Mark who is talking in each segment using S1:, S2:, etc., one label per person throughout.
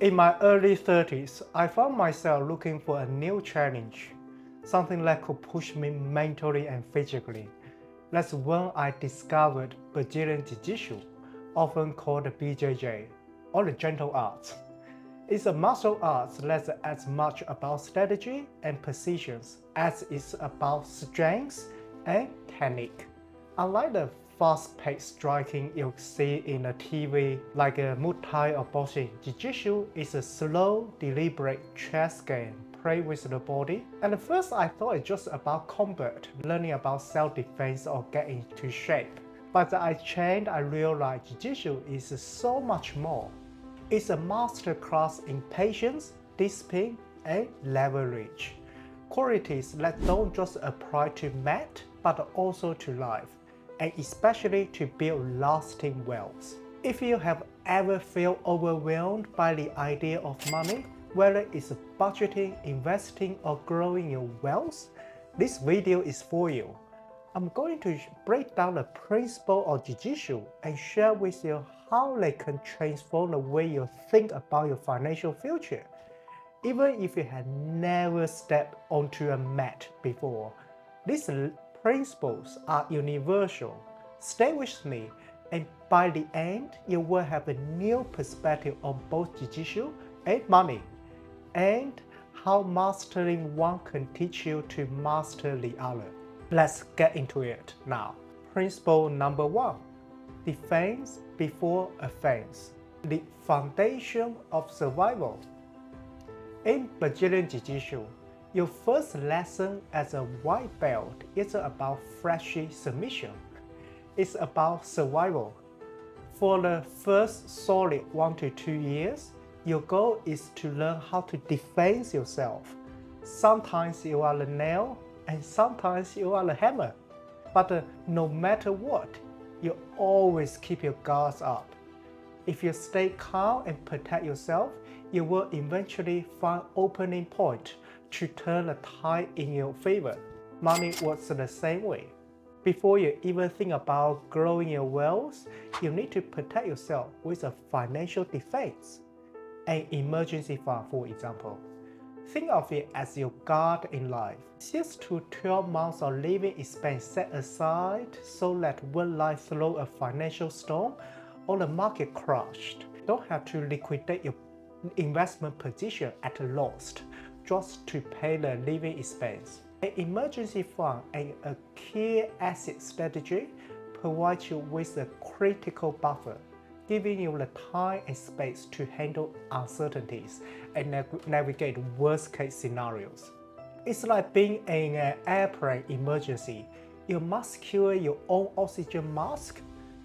S1: In my early 30s, I found myself looking for a new challenge, something that could push me mentally and physically. That's when I discovered Brazilian Jiu-Jitsu, often called BJJ, or the gentle art. It's a martial art that's as much about strategy and precision as it's about strength and technique. Unlike the fast-paced striking you see in a TV like a Muay Thai or boxing, Jiu-Jitsu is a slow, deliberate chess game played with the body. And at first I thought it's just about combat, learning about self-defense or getting into shape. But as I trained, I realized Jiu-Jitsu is so much more. It's a masterclass in patience, discipline, and leverage. Qualities that don't just apply to mat, but also to life, and especially to build lasting wealth. If you have ever felt overwhelmed by the idea of money, whether it's budgeting, investing, or growing your wealth, this video is for you. I'm going to break down the principle of Jiu-Jitsu and share with you how they can transform the way you think about your financial future. Even if you had never stepped onto a mat before, these principles are universal. Stay with me, and by the end, you will have a new perspective on both Jiu-Jitsu and money, and how mastering one can teach you to master the other. Let's get into it now. Principle number 1. Defense before offense. The foundation of survival. In Brazilian Jiu-Jitsu, your first lesson as a white belt is about flashy submission. It's about survival. For the first solid 1 to 2 years, your goal is to learn how to defend yourself. Sometimes you are the nail, and sometimes you are the hammer. But no matter what, you always keep your guards up. If you stay calm and protect yourself, you will eventually find opening point to turn the tide in your favor. Money works the same way. Before you even think about growing your wealth, you need to protect yourself with a financial defense. An emergency fund, for example. Think of it as your guard in life. 6 to 12 months of living expense set aside so that when life throws a financial storm or the market crashed, you don't have to liquidate your investment position at a loss just to pay the living expense. An emergency fund and a key asset strategy provides you with a critical buffer, giving you the time and space to handle uncertainties and navigate worst-case scenarios. It's like being in an airplane emergency. You must secure your own oxygen mask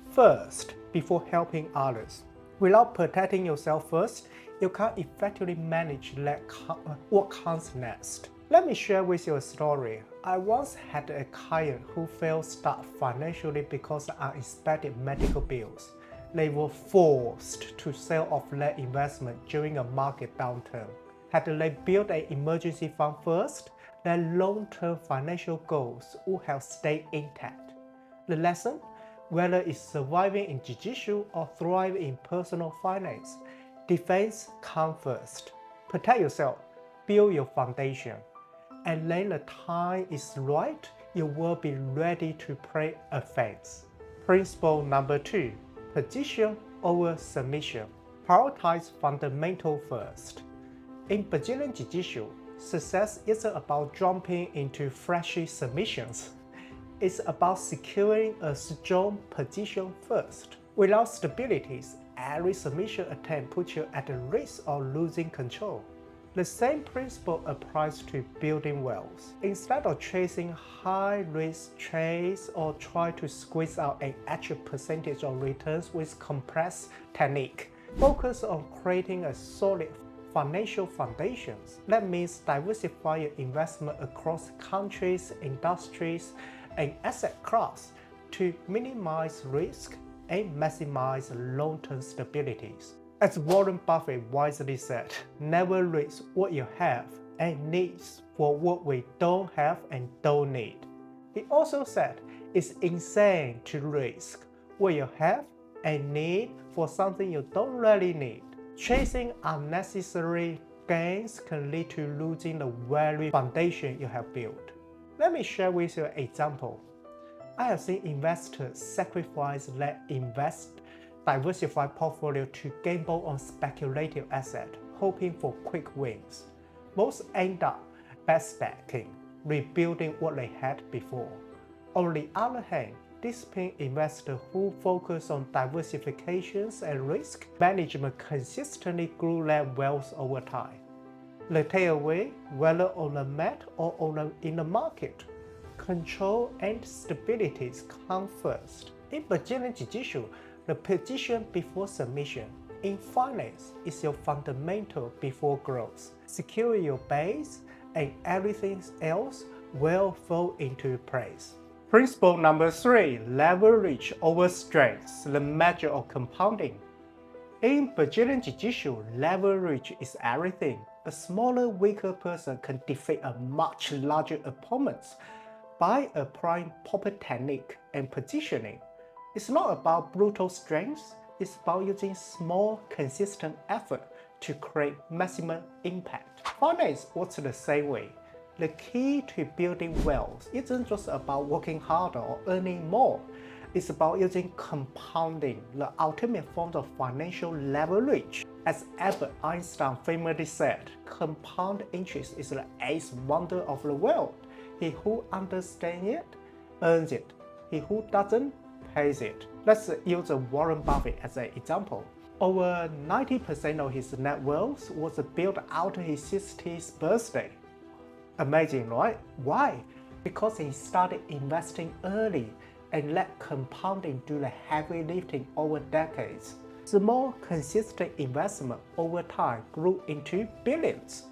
S1: first before helping others. Without protecting yourself first, you can't effectively manage what comes next. Let me share with you a story. I once had a client who felt stuck financially because of unexpected medical bills. They were forced to sell off their investment during a market downturn. Had they built an emergency fund first, their long-term financial goals would have stayed intact. The lesson? Whether it's surviving in Jiu-Jitsu or thriving in personal finance, defense comes first. Protect yourself, build your foundation, and when the time is right, you will be ready to play offense. Principle number 2. Position over submission. Prioritize fundamental first. In Brazilian Jiu-Jitsu, success isn't about jumping into flashy submissions. It's about securing a strong position first. Without stability, every submission attempt puts you at the risk of losing control. The same principle applies to building wealth. Instead of chasing high-risk trades or try to squeeze out an actual percentage of returns with complex technique, focus on creating a solid financial foundation. That means diversify your investment across countries, industries, and asset class to minimize risk and maximize long-term stability. As Warren Buffett wisely said, never risk what you have and need for what we don't have and don't need. He also said it's insane to risk what you have and need for something you don't really need. Chasing unnecessary gains can lead to losing the very foundation you have built. Let me share with you an example. I have seen investors sacrifice their diversified portfolio to gamble on speculative assets, hoping for quick wins. Most end up backpacking, rebuilding what they had before. On the other hand, disciplined investors who focus on diversifications and risk management consistently grew their wealth over time. The takeaway, whether on the mat or in the market, control and stability come first. In Brazilian Jiu-Jitsu, the position before submission. In finance, is your fundamental before growth. Secure your base and everything else will fall into place. Principle number 3, leverage over strength, the measure of compounding. In Brazilian Jiu-Jitsu, leverage is everything. A smaller, weaker person can defeat a much larger opponent by applying proper technique and positioning. It's not about brutal strength, it's about using small, consistent effort to create maximum impact. Finance works the same way. The key to building wealth isn't just about working harder or earning more. It's about using compounding, the ultimate form of financial leverage. As Albert Einstein famously said, compound interest is the eighth wonder of the world. He who understands it, earns it. He who doesn't, pays it. Let's use Warren Buffett as an example. Over 90% of his net worth was built after his 60th birthday. Amazing, right? Why? Because he started investing early and let compounding do the heavy lifting over decades. Small, consistent investment over time grew into billions.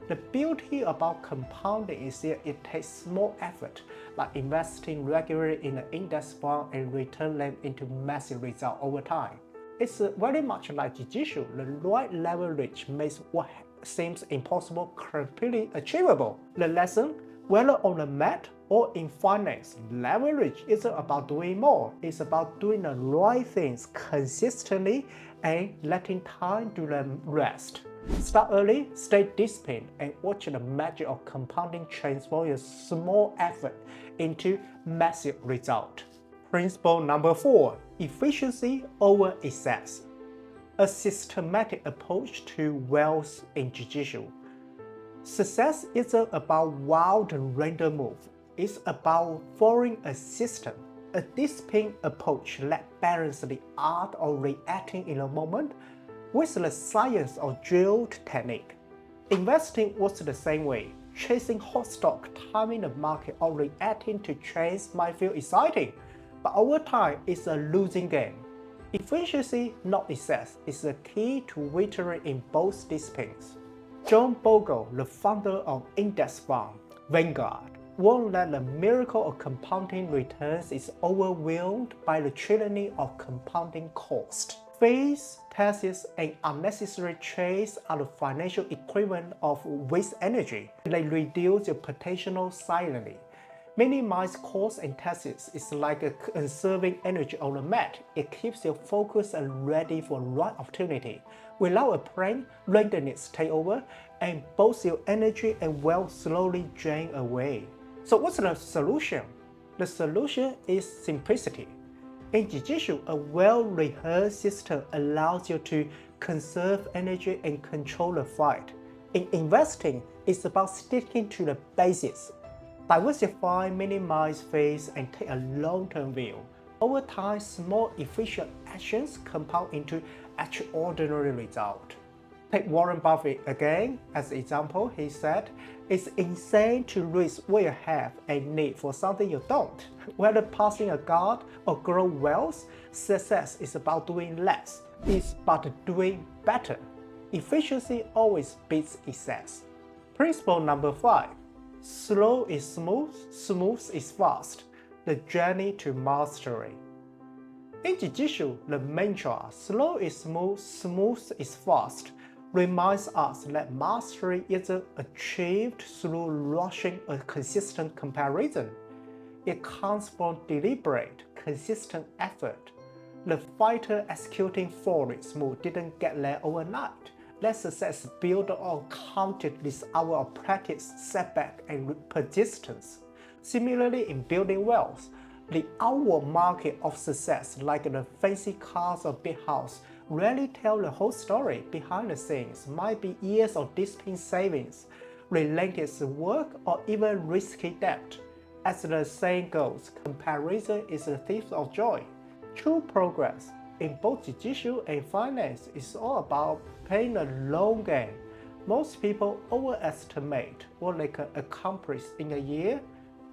S1: The beauty about compounding is that it takes small effort, like investing regularly in an index fund and return them into massive results over time. It's very much like Jiu-Jitsu. The right leverage makes what seems impossible completely achievable. The lesson, whether on the mat or in finance, leverage isn't about doing more. It's about doing the right things consistently and letting time do the rest. Start early, stay disciplined, and watch the magic of compounding transform your small effort into massive result. Principle number 4, efficiency over excess. A systematic approach to wealth in Jiu-Jitsu. Success isn't about wild and random moves. It's about following a system, a disciplined approach that balances the art of reacting in a moment with the science of drilled technique. Investing works the same way. Chasing hot stock, timing the market, or reacting to trends might feel exciting, but over time it's a losing game. Efficiency, not excess, is the key to victory in both disciplines. John Bogle, the founder of index fund Vanguard, warned that the miracle of compounding returns is overwhelmed by the tyranny of compounding cost. Fees, taxes, and unnecessary trades are the financial equivalent of waste energy. They reduce your potential silently. Minimize costs and taxes is like conserving energy on the mat. It keeps you focused and ready for the right opportunity. Without a plan, randomness take over, and both your energy and wealth slowly drain away. So what's the solution? The solution is simplicity. In Jiu-Jitsu, a well-rehearsed system allows you to conserve energy and control the fight. In investing, it's about sticking to the basics. Diversify, minimize fees, and take a long-term view. Over time, small, efficient actions compound into extraordinary results. Take Warren Buffett again as an example. He said, "It's insane to risk what you have and need for something you don't." Whether passing a guard or grow wealth, success is about doing less. It's about doing better. Efficiency always beats excess. Principle number 5. Slow is smooth, smooth is fast. The journey to mastery. In Jiu-Jitsu, the mantra, slow is smooth, smooth is fast, reminds us that mastery isn't achieved through rushing a consistent comparison. It comes from deliberate, consistent effort. The fighter executing Forrest's move didn't get there overnight. That success built on countless hours of practice, setback, and persistence. Similarly, in building wealth, the outward market of success, like the fancy cars or big house, rarely tell the whole story. Behind the scenes might be years of disciplined savings, relentless work, or even risky debt. As the saying goes, comparison is the thief of joy. True progress in both jiu-jitsu and finance is all about playing a long game. Most people overestimate what they can accomplish in a year,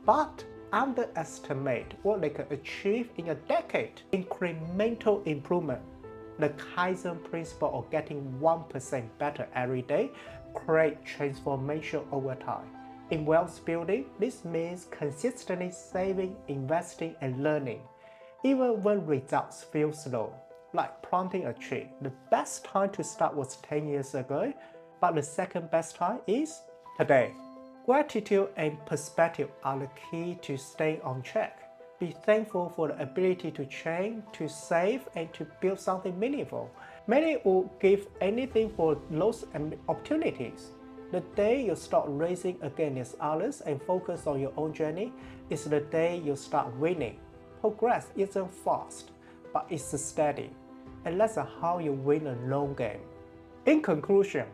S1: but underestimate what they can achieve in a decade. Incremental improvement, the Kaizen principle of getting 1% better every day, create transformation over time. In wealth building, this means consistently saving, investing, and learning. Even when results feel slow, like planting a tree, the best time to start was 10 years ago, but the second best time is today. Gratitude and perspective are the key to staying on track. Be thankful for the ability to change, to save, and to build something meaningful. Many will give anything for those opportunities. The day you start racing against others and focus on your own journey is the day you start winning. Progress isn't fast, but it's steady, and that's how you win a long game. In conclusion,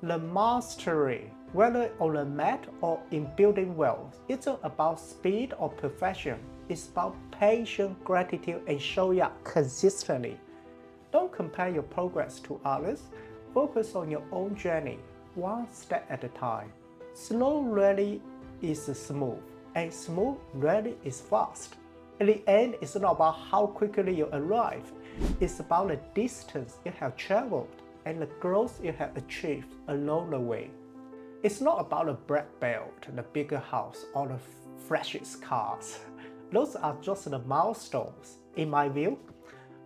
S1: the mastery, whether on the mat or in building wealth, isn't about speed or perfection. It's about patience, gratitude, and showing up consistently. Don't compare your progress to others. Focus on your own journey, one step at a time. Slow rarely is smooth, and smooth rarely is fast. In the end, it's not about how quickly you arrive. It's about the distance you have traveled and the growth you have achieved along the way. It's not about the black belt, the bigger house, or the freshest cars. Those are just the milestones. In my view,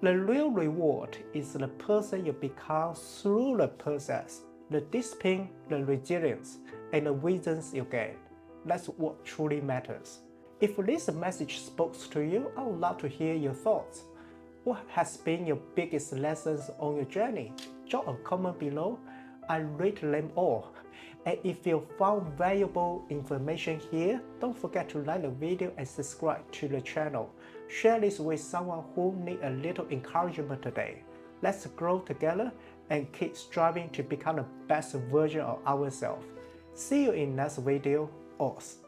S1: the real reward is the person you become through the process, the discipline, the resilience, and the wisdoms you gain. That's what truly matters. If this message spoke to you, I would love to hear your thoughts. What has been your biggest lessons on your journey? Drop a comment below. I read them all. And if you found valuable information here, don't forget to like the video and subscribe to the channel. Share this with someone who needs a little encouragement today. Let's grow together and keep striving to become the best version of ourselves. See you in next video. Oz.